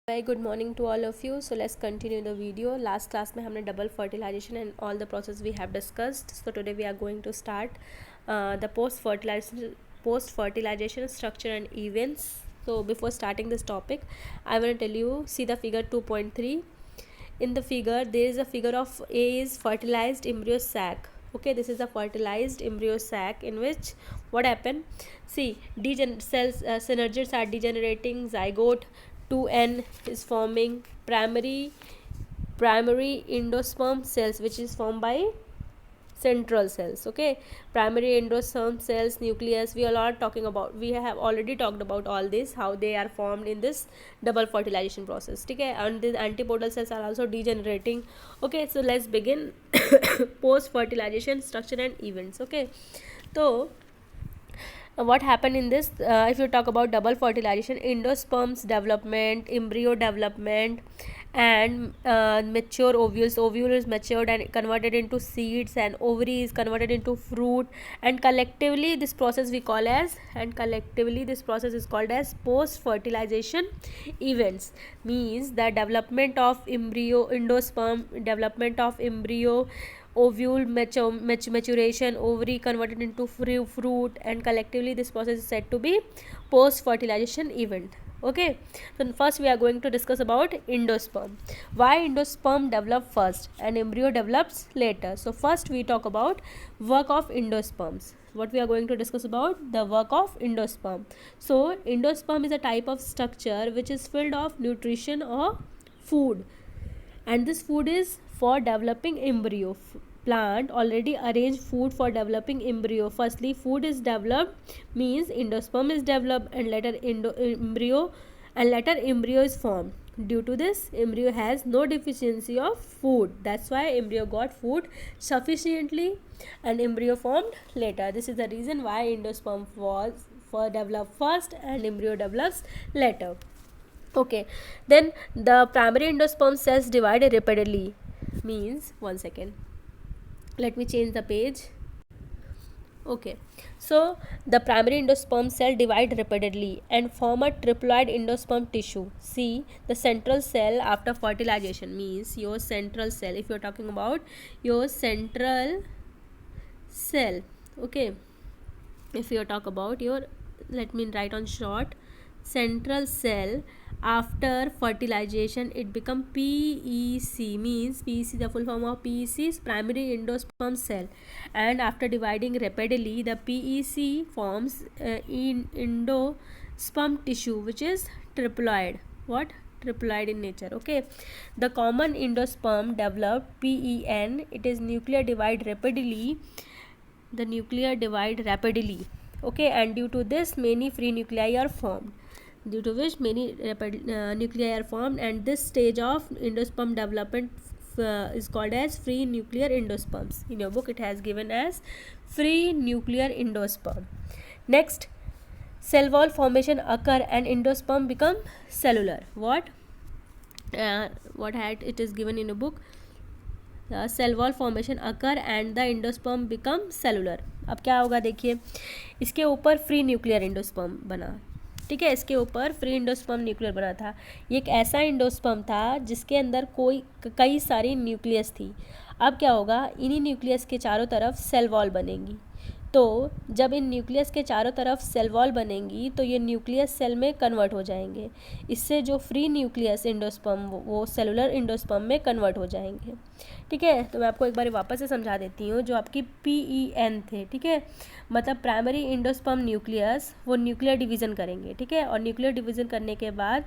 Very good morning to all of you. So let's continue the video. Last class में हमने double fertilization and all the process we have discussed. So today we are going to start the post fertilization structure and events. So before starting this topic, I want to tell you, see the figure 2.3. In the figure there is a figure of A is fertilized embryo sac. Okay, this is a fertilized embryo sac in which what happened, see cells, synergids are degenerating, zygote 2n is forming, primary endosperm cells which is formed by central cells. Okay, primary endosperm cells, nucleus, we are talking about, we have already talked about all this, how they are formed in this double fertilization process. Okay, and the antipodal cells are also degenerating. Okay, so let's begin. Post fertilization structure and events. Okay, so what happened in this, if you talk about double fertilization, endosperms development, embryo development, and mature ovules, ovule is matured and converted into seeds, and ovary is converted into fruit, and collectively this process is called as post fertilization events. Means the development of embryo, endosperm, development of embryo, ovule maturation, ovary converted into fruit, and collectively this process is said to be post fertilization event. Okay, so first we are going to discuss about endosperm. Why endosperm develop first and embryo develops later? So first we talk about work of endosperms. What we are going to discuss about the work of endosperm. So endosperm is a type of structure which is filled of nutrition or food, and this food is for developing embryo. Plant already arrange food for developing embryo. Firstly food is developed, means endosperm is developed, and later embryo is formed. Due to this, embryo has no deficiency of food, that's why embryo got food sufficiently and embryo formed later. This is the reason why endosperm was for developed first and embryo develops later. Okay, then the primary endosperm cells divide rapidly, means one second, let me change the page. Okay, so the primary endosperm cell divide rapidly and form a triploid endosperm tissue. See, the central cell after fertilization, means your central cell, if you're talking about your central cell. Okay, if you talk about your, let me write on short, central cell after fertilization, it become PEC, means PEC, the full form of PEC is primary endosperm cell, and after dividing rapidly the PEC forms in endosperm tissue which is triploid. What? Triploid in nature. Okay, the common endosperm developed PEN, it is nuclear divide rapidly, okay, and due to this many free nuclei are formed, and this stage of endosperm development is called as free nuclear endosperms. In your book it has given as free nuclear endosperm. Next, cell wall formation occur and endosperm become cellular. What had it is given in a book, the cell wall formation occur and the endosperm become cellular. अब क्या होगा, देखिए इसके ऊपर free nuclear endosperm बना. ठीक है, इसके ऊपर फ्री एंडोस्पर्म न्यूक्लियर बना था. ये एक ऐसा एंडोस्पर्म था जिसके अंदर कई सारी न्यूक्लियस थी. अब क्या होगा, इन्हीं न्यूक्लियस के चारों तरफ सेल वॉल बनेंगी. तो जब इन न्यूक्लियस के चारों तरफ सेल वॉल बनेंगी तो ये न्यूक्लियस सेल में कन्वर्ट हो जाएंगे. इससे जो फ्री न्यूक्लियस एंडोस्पर्म वो सेलुलर एंडोस्पर्म में कन्वर्ट हो जाएंगे. ठीक है, तो मैं आपको एक बार वापस से समझा देती हूँ. जो आपकी PEN थे, ठीक है, मतलब प्राइमरी एंडोस्पर्म न्यूक्लियस, वो न्यूक्लियर डिवीज़न करेंगे. ठीक है, और न्यूक्लियर डिवीज़न करने के बाद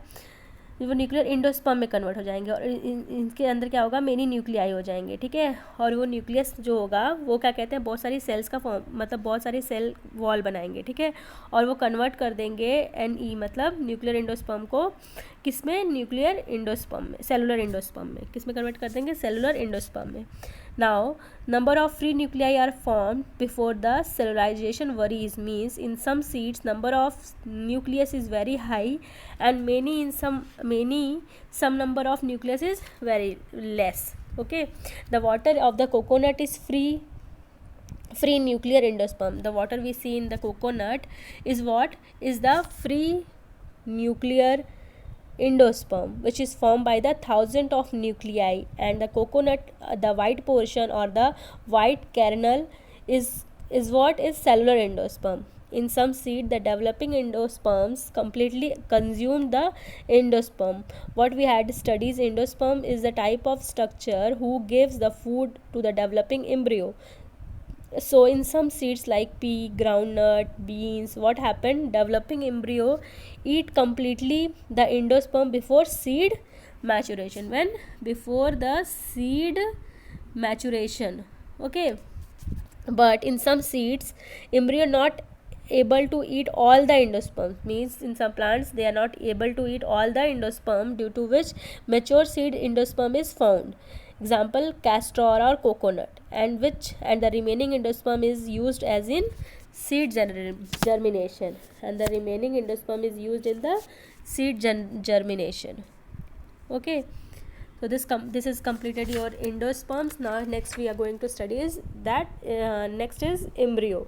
वो न्यूक्लियर एंडोस्पर्म में कन्वर्ट हो जाएंगे और इनके अंदर क्या होगा, मेनी न्यूक्लियाई हो जाएंगे. ठीक है, और वो न्यूक्लियस जो होगा वो क्या कहते हैं, बहुत सारी सेल्स का फॉर्म, मतलब बहुत सारी सेल वॉल बनाएंगे. ठीक है, और वो कन्वर्ट कर देंगे NE, मतलब न्यूक्लियर एंडोस्पर्म को किस में, न्यूक्लियर एंडोस्पर्म में, सेलुलर एंडोस्पर्म में. किस में कन्वर्ट कर देंगे, सेलुलर एंडोस्पर्म में. Now, number of free nuclei are formed before the cellularization varies, means in some seeds number of nucleus is very high and some number of nucleus is very less. Okay, the water of the coconut is free nuclear endosperm. The water we see in the coconut is what? Is the free nuclear endosperm, which is formed by the thousand of nuclei, and the coconut, the white portion or the white kernel is what is cellular endosperm. In some seed, the developing endosperms completely consume the endosperm. What we had studies, endosperm is the type of structure who gives the food to the developing embryo. So in some seeds like pea, groundnut, beans, what happened, developing embryo eat completely the endosperm before seed maturation, when before the seed maturation. Okay, but in some seeds, embryo not able to eat all the endosperm, means in some plants they are not able to eat all the endosperm, due to which mature seed endosperm is found. Example, castor or coconut, and the remaining endosperm is used as in seed germination, and the remaining endosperm is used in the seed germination. Okay, so this is completed your endosperms. Now next we are going to study is that next is embryo.